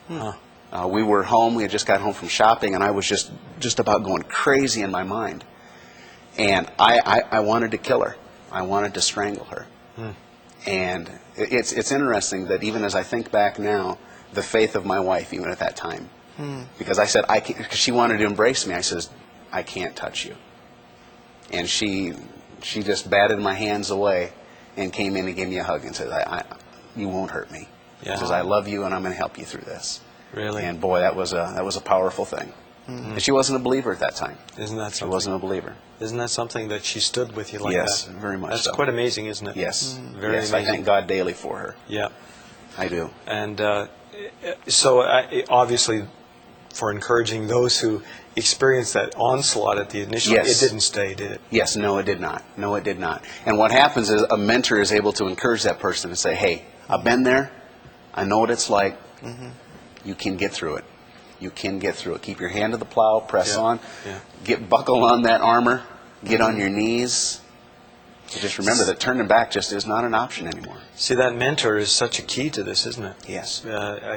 We were home. We had just got home from shopping, and I was just about going crazy in my mind. And I wanted to kill her. I wanted to strangle her. And it's interesting that even as I think back now, the faith of my wife, even at that time, because I said, because she wanted to embrace me, I says, I can't touch you. And she just batted my hands away and came in and gave me a hug and said, you won't hurt me. Yeah. She says, I love you and I'm going to help you through this. Really? And boy, that was a powerful thing. And she wasn't a believer at that time. Isn't that something? She wasn't a believer. Isn't that something that she stood with you like that? Yes, very much That's so. quite amazing, isn't it? Yes. Very yes, amazing. I thank God daily for her. Yeah. I do. And so obviously for encouraging those who experienced that onslaught at the initial, Yes. it didn't stay, did it? Yes, no, it did not. No, it did not. And what happens is a mentor is able to encourage that person and say, hey, I've been there. I know what it's like. You can get through it. You can get through it. Keep your hand to the plow. Press on. Yeah. Buckle on that armor. Get on your knees. So just remember that turning back just is not an option anymore. See, that mentor is such a key to this, isn't it? Yes.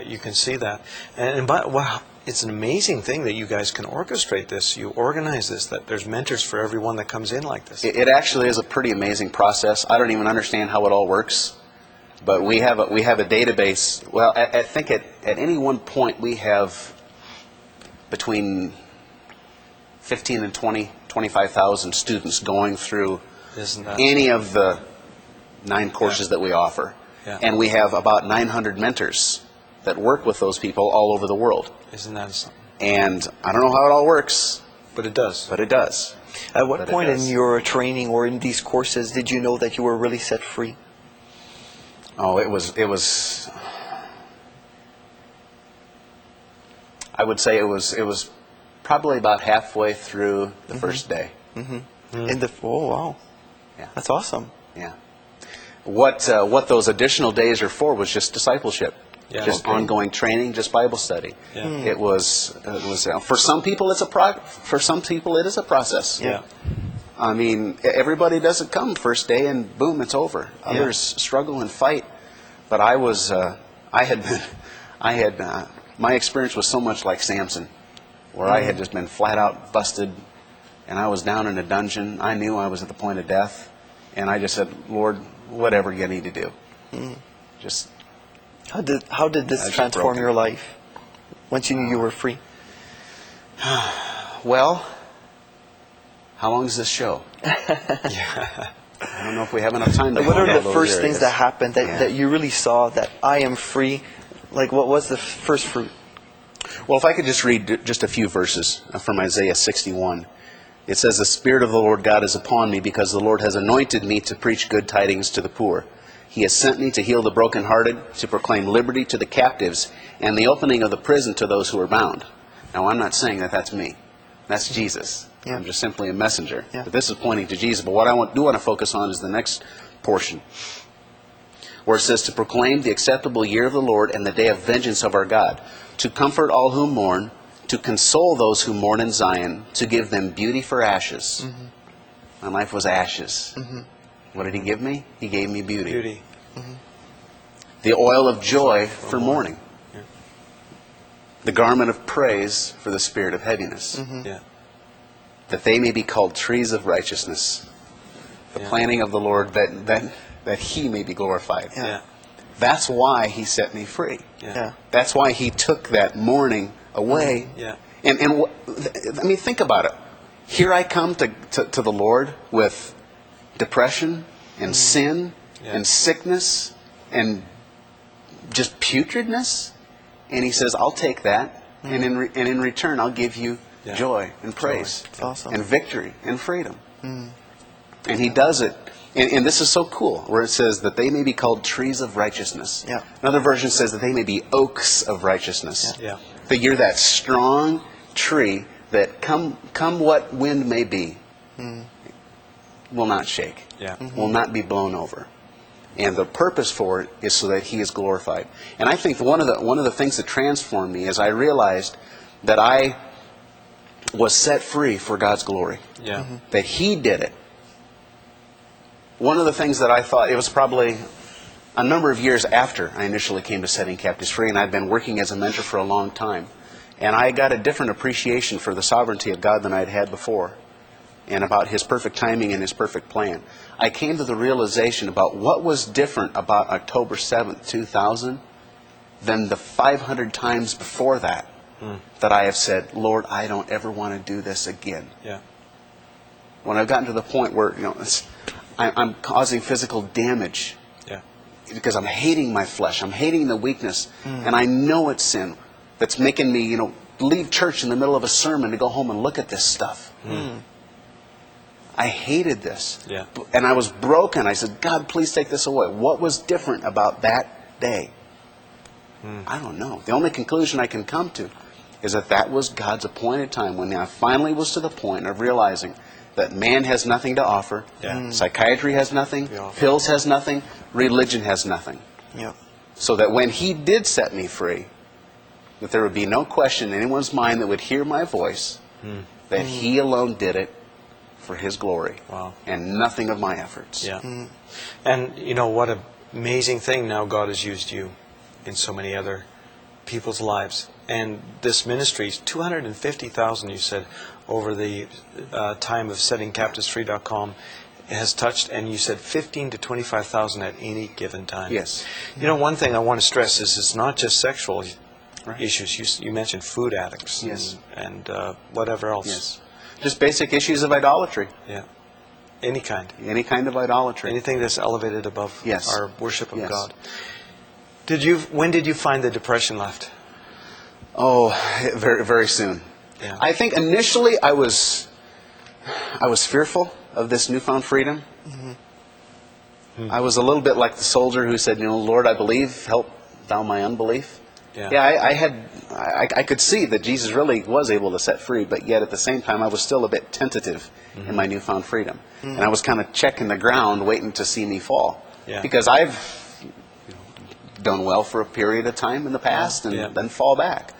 You can see that. And wow, it's an amazing thing that you guys can orchestrate this. You organize this, that there's mentors for everyone that comes in like this. It actually is a pretty amazing process. I don't even understand how it all works. But we have a database. Well, I think at any one point we have between 15 and 25,000 students going through any of the 9 courses that we offer. Yeah. And we have about 900 mentors that work with those people all over the world. Isn't that something? And I don't know how it all works. But it does. But it does. At what point in your training or in these courses did you know that you were really set free? Oh, it was. I would say it was probably about halfway through the first day. Oh wow, Yeah. that's awesome. Yeah. What those additional days are for was just discipleship, just ongoing training, just Bible study. Yeah. It was for some people for some people it is a process. Yeah. I mean, everybody doesn't come first day and boom, it's over. Others struggle and fight. But my experience was so much like Samson, where I had just been flat out busted, and I was down in a dungeon. I knew I was at the point of death, and I just said, Lord, whatever you need to do. Just. How did this transform your life once you knew you were free? Well, how long is this show? I don't know if we have enough time to What go are into the those first areas. things that happened that you really saw that I am free? Like, what was the first fruit? Well, if I could just read just a few verses from Isaiah 61. It says, the Spirit of the Lord God is upon me, because the Lord has anointed me to preach good tidings to the poor. He has sent me to heal the brokenhearted, to proclaim liberty to the captives, and the opening of the prison to those who are bound. Now, I'm not saying that that's me. That's Jesus. Yeah. I'm just simply a messenger. Yeah. But this is pointing to Jesus. But what I do want to focus on is the next portion, where it says, to proclaim the acceptable year of the Lord and the day of vengeance of our God, to comfort all who mourn, to console those who mourn in Zion, to give them beauty for ashes. My life was ashes. What did He give me? He gave me beauty. The oil of joy for mourning. The garment of praise for the spirit of heaviness. Yeah. That they may be called trees of righteousness. The planting of the Lord, that He may be glorified. Yeah. That's why He set me free. Yeah. That's why He took that mourning away. Yeah. And I mean, think about it. Here I come to the Lord with depression and sin and sickness and just putridness, and He says, "I'll take that, and in return, I'll give you joy and praise, Awesome. and victory and freedom." And He does it. And this is so cool, where it says that they may be called trees of righteousness. Yeah. Another version says that they may be oaks of righteousness. Yeah. That you're that strong tree that come what wind may be, will not shake, will not be blown over. And the purpose for it is so that He is glorified. And I think one of the things that transformed me is I realized that I was set free for God's glory. Yeah. That He did it. One of the things that I thought, it was probably a number of years after I initially came to Setting Captives Free, and I'd been working as a mentor for a long time. And I got a different appreciation for the sovereignty of God than I'd had before, and about His perfect timing and His perfect plan. I came to the realization about what was different about October 7th, 2000, than the 500 times before that, that I have said, Lord, I don't ever want to do this again. Yeah. When I've gotten to the point where I'm causing physical damage because I'm hating my flesh, I'm hating the weakness, and I know it's sin that's making me, leave church in the middle of a sermon to go home and look at this stuff. I hated this. Yeah. And I was broken. I said, God, please take this away. What was different about that day? I don't know. The only conclusion I can come to is that was God's appointed time when I finally was to the point of realizing that man has nothing to offer, psychiatry has nothing, pills has nothing, religion has nothing. Yep. So that when He did set me free, that there would be no question in anyone's mind that would hear my voice, that He alone did it for His glory, and nothing of my efforts. Yeah. And what an amazing thing now God has used you in so many other people's lives. And this ministry, 250,000, you said, over the time of SettingCaptivesFree.com has touched, and you said 15 to 25,000 at any given time. Yes. One thing I want to stress is it's not just sexual issues. You mentioned food addicts and whatever else. Yes. Just basic issues of idolatry. Yeah. Any kind. Any kind of idolatry. Anything that's elevated above our worship of God. When did you find the depression left? Oh, very, very soon. Yeah. I think initially I was fearful of this newfound freedom. I was a little bit like the soldier who said, Lord, I believe, help thou my unbelief. I could see that Jesus really was able to set free, but yet at the same time I was still a bit tentative in my newfound freedom. And I was kind of checking the ground, waiting to see me fall. Because I've done well for a period of time in the past and then fall back.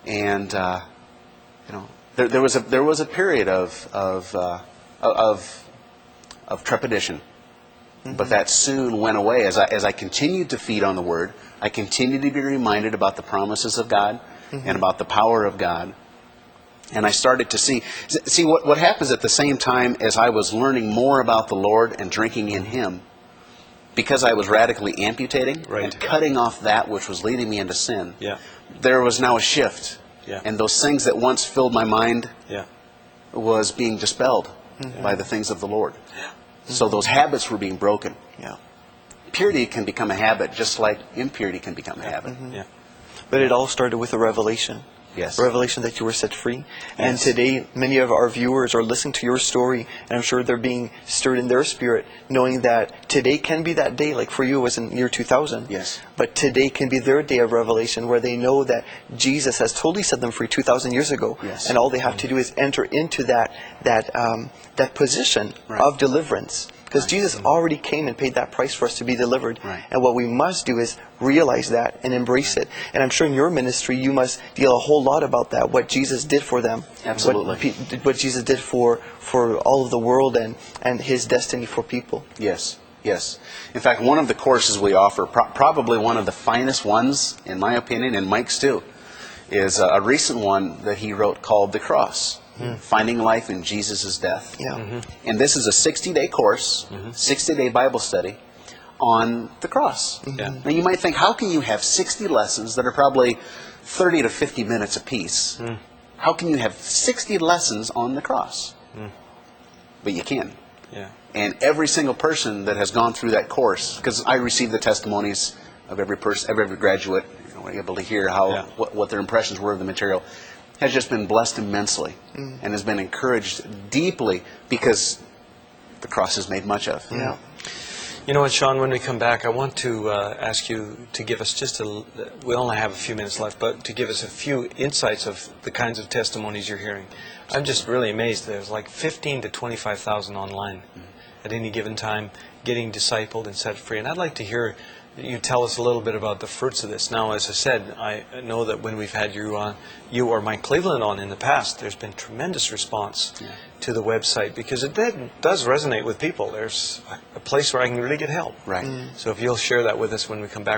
And there was a period of trepidation, but that soon went away as I continued to feed on the Word. I continued to be reminded about the promises of God and about the power of God. And I started to see what happens at the same time as I was learning more about the Lord and drinking in Him. Because I was radically amputating and cutting off that which was leading me into sin, there was now a shift. And those things that once filled my mind was being dispelled by the things of the Lord. So those habits were being broken. Purity can become a habit just like impurity can become a habit. But it all started with a revelation. Yes. A revelation that you were set free. And today, many of our viewers are listening to your story, and I'm sure they're being stirred in their spirit, knowing that today can be that day, like for you it was in year 2000. Yes. But today can be their day of revelation, where they know that Jesus has totally set them free 2,000 years ago. Yes. And all they have to do is enter into that position of deliverance. Because Jesus already came and paid that price for us to be delivered. And what we must do is realize that and embrace it. And I'm sure in your ministry you must deal a whole lot about that, what Jesus did for them. Absolutely. What Jesus did for all of the world and His destiny for people. Yes. In fact, one of the courses we offer, probably one of the finest ones, in my opinion, and Mike's too, is a recent one that he wrote called The Cross. Finding Life in Jesus' Death. And this is a 60-day course, 60-day Bible study on the cross. Now you might think, how can you have 60 lessons that are probably 30 to 50 minutes apiece? How can you have 60 lessons on the cross? But you can. And every single person that has gone through that course, because I receive the testimonies of every person, every graduate, able to hear what their impressions were of the material, has just been blessed immensely and has been encouraged deeply because the cross is made much of. You know what, Sean, when we come back, I want to ask you to give us we only have a few minutes left, but to give us a few insights of the kinds of testimonies you're hearing. I'm just really amazed. There's like 15 to 25,000 online at any given time getting discipled and set free. And I'd like to hear you tell us a little bit about the fruits of this. Now, as I said, I know that when we've had you on, you or Mike Cleveland on in the past, there's been tremendous response to the website, because it does resonate with people. There's a place where I can really get help. Right. So if you'll share that with us when we come back.